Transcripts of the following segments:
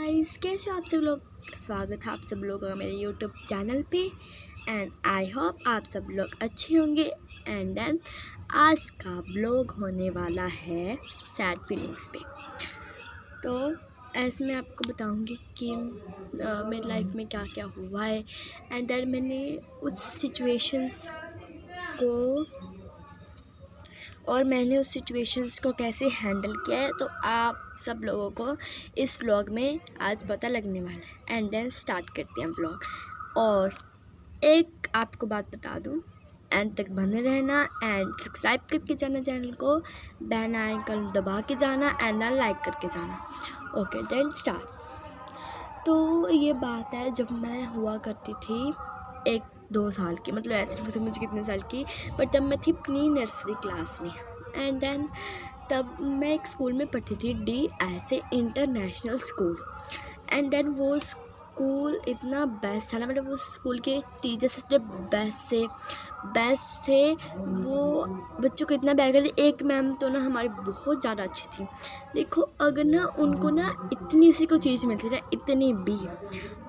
Guys, कैसे हो आप सब लोग। स्वागत है आप सब लोगों का मेरे यूट्यूब चैनल पे एंड आई होप आप सब लोग अच्छे होंगे। एंड देन आज का ब्लॉग होने वाला है सैड फीलिंग्स पे। तो ऐसे मैं आपको बताऊंगी कि मेरी लाइफ में क्या क्या हुआ है एंड देन मैंने उस सिचुएशंस को कैसे हैंडल किया है। तो आप सब लोगों को इस व्लॉग में आज पता लगने वाला है। एंड देन स्टार्ट करते हैं व्लॉग। और एक आपको बात बता दूं, एंड तक बने रहना एंड सब्सक्राइब करके जाना चैनल को, बेल आइकन दबा के जाना एंड लाइक करके जाना। Okay then start. तो ये बात है जब मैं हुआ करती थी 1-2 साल की, मतलब ऐसे नहीं पता मुझे कितने साल की, बट तब मैं थी प्री नर्सरी क्लास में। एंड देन तब मैं एक स्कूल में पढ़ती थी, DSA international school. And then वो स्कूल इतना बेस्ट था ना, मतलब उस स्कूल के टीचर्स इतने बेस्ट थे। वो बच्चों को इतना प्यार करते। एक मैम तो ना हमारी बहुत ज़्यादा अच्छी थी। देखो अगर ना उनको ना इतनी सी कोई चीज़ मिलती ना, इतनी भी,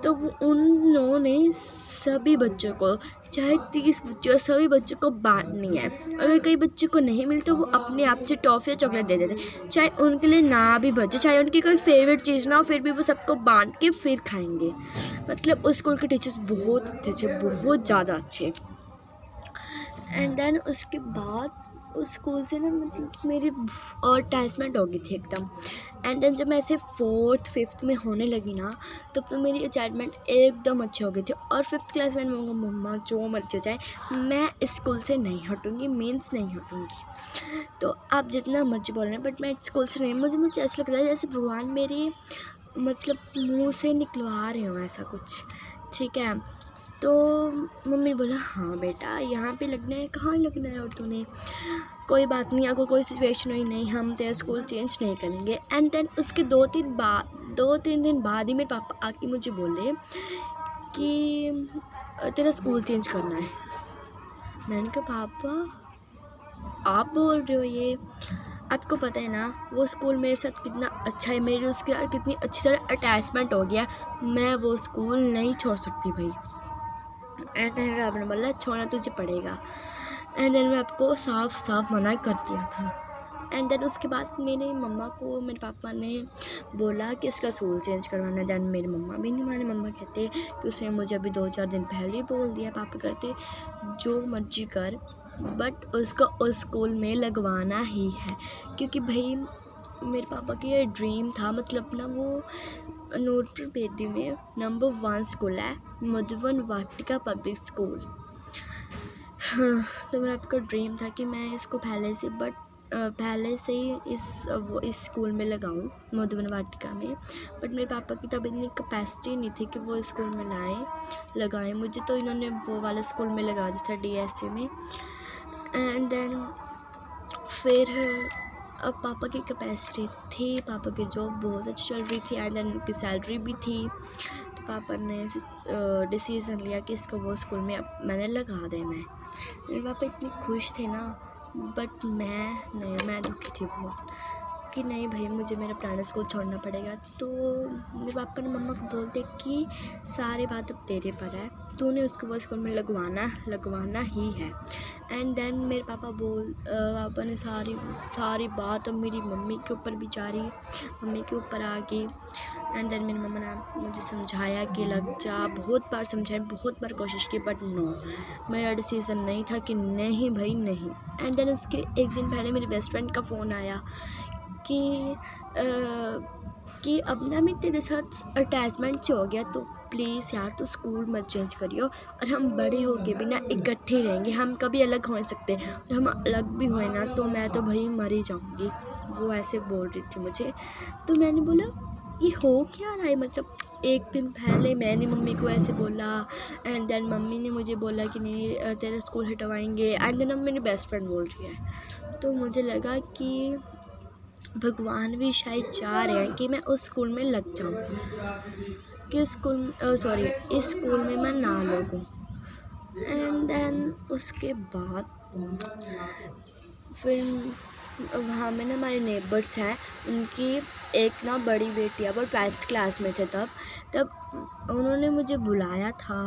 तो वो उन्होंने सभी बच्चों को, चाहे 30 बच्चों, सभी बच्चों को बांटनी है। अगर कई बच्चों को नहीं मिलती तो वो अपने आप से टॉफ़ी या चॉकलेट दे देते, चाहे उनके लिए ना भी बचे, चाहे उनकी कोई फेवरेट चीज़ ना हो, फिर भी वो सबको बांट के फिर खाएंगे। मतलब उस स्कूल के टीचर्स बहुत अच्छे, बहुत ज़्यादा अच्छे। एंड देन उसके बाद उस स्कूल से ना मतलब मेरी अटैचमेंट हो गई थी एकदम। एंड देन जब मैं ऐसे 4th 5th में होने लगी ना, तब तो मेरी अटैचमेंट एकदम अच्छी हो गई थी। और 5th क्लास में मैं मम्मा जो मर्जी हो जाए, मैं इस स्कूल से नहीं हटूँगी, मीन्स नहीं हटूँगी। तो आप जितना मर्जी बोल रहे हैं, बट मैं इस स्कूल से नहीं, मुझे ऐसा लग रहा है जैसे भगवान मेरी मतलब मुँह से निकलवा रहे हो ऐसा कुछ। ठीक है, तो मम्मी ने बोला हाँ बेटा यहाँ पे लगना है, कहाँ लगना है, और तूने कोई बात नहीं, अगर कोई सिचुएशन हुई नहीं, हम तेरा स्कूल चेंज नहीं करेंगे। एंड देन उसके 2-3 दिन बाद ही मेरे पापा आके मुझे बोले कि तेरा स्कूल चेंज करना है। मैंने कहा पापा आप बोल रहे हो ये, आपको पता है ना वो स्कूल मेरे साथ कितना अच्छा है, मेरी उसके साथ कितनी अच्छी तरह अटैचमेंट हो गया, मैं वो स्कूल नहीं छोड़ सकती भाई। एंड देन रब ने बोला छोड़ना तुझे पड़ेगा। एंड देन मैं आपको साफ मना कर दिया था। एंड देन उसके बाद मेरे मम्मा को मेरे पापा ने बोला कि इसका स्कूल चेंज करवाना। देन मेरी मम्मा भी नहीं माने। मम्मा कहते कि उसने मुझे अभी 2-4 दिन पहले ही बोल दिया। पापा कहते जो मर्जी कर, बट उसको उस स्कूल में लगवाना ही है, क्योंकि भाई मेरे पापा की ये ड्रीम था। मतलब ना वो नूरपुर बेदी में नंबर 1 स्कूल है, मधुवन वाटिका पब्लिक स्कूल। हाँ, तो मेरा आपका ड्रीम था कि मैं इसको पहले से ही इस स्कूल में लगाऊं, मधुवन वाटिका में। बट मेरे पापा की तब इतनी कैपेसिटी नहीं थी कि वो स्कूल में लगाएं मुझे, तो इन्होंने वो वाला स्कूल में लगा दिया था, DSA में। एंड देन फिर अब पापा की कैपेसिटी थी, पापा की जॉब बहुत अच्छी चल रही थी एंड देन उनकी सैलरी भी थी। तो पापा ने डिसीज़न लिया कि इसको वो स्कूल में अब मैंने लगा देना है। मेरे पापा इतने खुश थे ना, बट मैं दुखी थी बहुत कि नहीं भाई मुझे मेरा पुराना स्कूल छोड़ना पड़ेगा। तो मेरे पापा ने मम्मा को बोलते कि सारी बात अब तेरे पर है, तूने उसको वो स्कूल में लगवाना ही है। एंड देन मेरे पापा ने सारी बात अब मेरी मम्मी के ऊपर भी जारी, मम्मी के ऊपर आ गई। एंड देन मेरी मम्मा ने मुझे समझाया कि लग जा, बहुत बार समझाया, बहुत बार कोशिश की, बट नो, मेरा डिसीज़न नहीं था कि नहीं भाई नहीं। एंड देन उसके एक दिन पहले मेरी बेस्ट फ्रेंड का फ़ोन आया कि अब ना मैं तेरे साथ अटैचमेंट से हो गया, तो प्लीज़ यार तू स्कूल मत चेंज करियो, और हम बड़े हो के भी ना इकट्ठे रहेंगे, हम कभी अलग हो सकते, और हम अलग भी हुए ना तो मैं तो भाई मर ही जाऊँगी। वो ऐसे बोल रही थी मुझे। तो मैंने बोला ये हो क्या रहा है, मतलब एक दिन पहले मैंने मम्मी को ऐसे बोला एंड देन मम्मी ने मुझे बोला कि नहीं तेरा स्कूल हटवाएंगे, एंड देन अब मेरी बेस्ट फ्रेंड बोल रही है। तो मुझे लगा कि भगवान भी शायद चाह रहे हैं कि मैं उस स्कूल में लग जाऊं, कि इस स्कूल में मैं ना लगूं। एंड देन उसके बाद फिर वहाँ में ना हमारे नेबर्स हैं, उनकी एक ना बड़ी बेटी है, वो 12th क्लास में थे तब उन्होंने मुझे बुलाया था,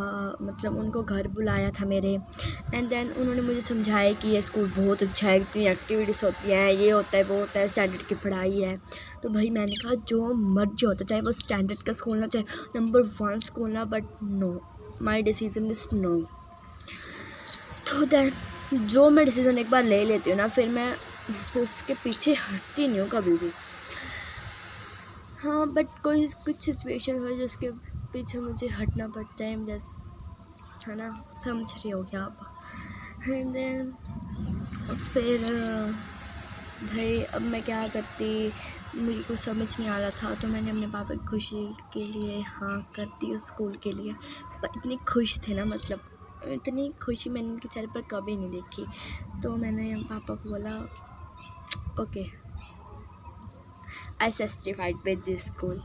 मतलब उनको घर बुलाया था मेरे। एंड देन उन्होंने मुझे समझाया कि ये स्कूल बहुत अच्छा है, इतनी एक्टिविटीज़ होती हैं, ये होता है वो होता है, स्टैंडर्ड की पढ़ाई है। तो भाई मैंने कहा जो मर्जी होता, चाहे वो स्टैंडर्ड का स्कूल ना, चाहे नंबर 1 स्कूल ना, but no, my decision is no. तो देन जो मैं डिसीज़न एक बार ले लेती हूँ ना, फिर मैं उसके पीछे हटती नहीं हूँ कभी भी। हाँ, बट कोई कुछ सिचुएशन हो जिसके पीछे मुझे हटना पड़ता है, जस्ट, है ना, समझ रही हो क्या आप। एंड देन फिर भाई अब मैं क्या करती, मुझे कुछ समझ नहीं आ रहा था, तो मैंने अपने पापा की खुशी के लिए हाँ कर दी उस स्कूल के लिए। पर इतनी खुश थे ना, मतलब इतनी खुशी मैंने उनके चेहरे पर कभी नहीं देखी। तो मैंने पापा को बोला okay, I satisfied with this school.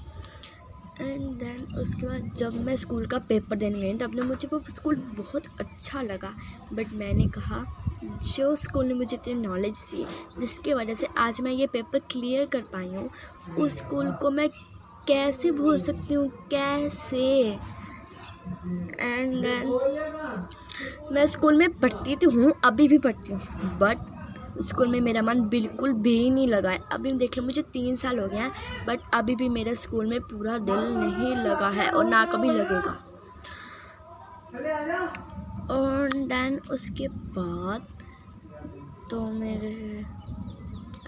And then उसके बाद जब मैं स्कूल का पेपर देने गई, तब ने मुझे वो स्कूल बहुत अच्छा लगा। बट मैंने कहा जो स्कूल ने मुझे इतनी नॉलेज दी, जिसकी वजह से आज मैं ये पेपर क्लियर कर पाई हूँ, उस स्कूल को मैं कैसे भूल सकती हूँ, कैसे। एंड देन मैं स्कूल में पढ़ती तो हूँ, अभी भी पढ़ती हूँ, बट स्कूल में मेरा मन बिल्कुल भी नहीं लगा है। अभी देख लो मुझे 3 साल हो गए हैं, बट अभी भी मेरा स्कूल में पूरा दिल नहीं लगा है और ना कभी लगेगा। और देन उसके बाद तो मेरे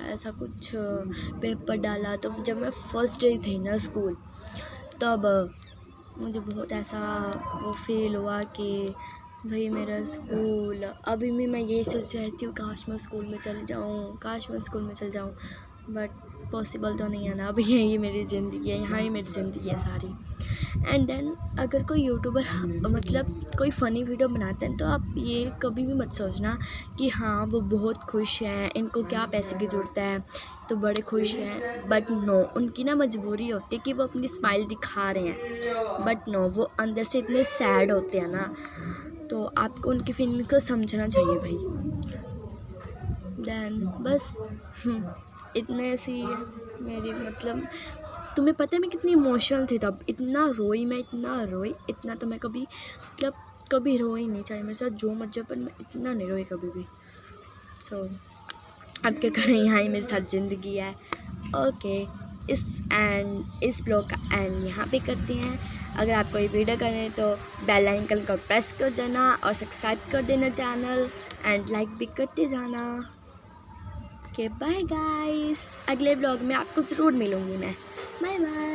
ऐसा कुछ पेपर डाला, तो जब मैं फर्स्ट डे थी ना स्कूल, तब मुझे बहुत ऐसा वो फील हुआ कि भाई मेरा स्कूल, अभी भी मैं यही सोच रहती हूँ काश मैं स्कूल में चले जाऊँ, काश मैं स्कूल में चले जाऊँ, बट पॉसिबल तो नहीं है ना। अभी यही मेरी ज़िंदगी है, यहाँ ही मेरी ज़िंदगी है सारी। एंड देन अगर कोई यूट्यूबर मतलब कोई फ़नी वीडियो बनाते हैं, तो आप ये कभी भी मत सोचना कि हाँ वो बहुत खुश हैं, इनको क्या पैसे की ज़रूरत है, तो बड़े खुश हैं। बट नो, उनकी ना मजबूरी होती है कि वो अपनी स्माइल दिखा रहे हैं, बट नो, वो अंदर से इतने सैड होते हैं ना। तो आपको उनकी फीलिंग को समझना चाहिए भाई। देन बस इतने सी मेरी, मतलब तुम्हें पता है मैं कितनी इमोशनल थी तब, इतना रोई मैं, इतना रोई, इतना तो मैं कभी, मतलब कभी रोई नहीं, चाहे मेरे साथ जो मर्जी, पर मैं इतना नहीं रोई कभी भी। सो अब क्या करें, यहाँ ही मेरे साथ ज़िंदगी है। ओके, इस ब्लॉग का एंड यहाँ पे करते हैं। अगर आपको ये वीडियो करें तो बेल आइकन को प्रेस कर देना और सब्सक्राइब कर देना चैनल, एंड लाइक भी करते जाना। ओके बाय गाइस, अगले ब्लॉग में आपको ज़रूर मिलूँगी मैं। Bye bye.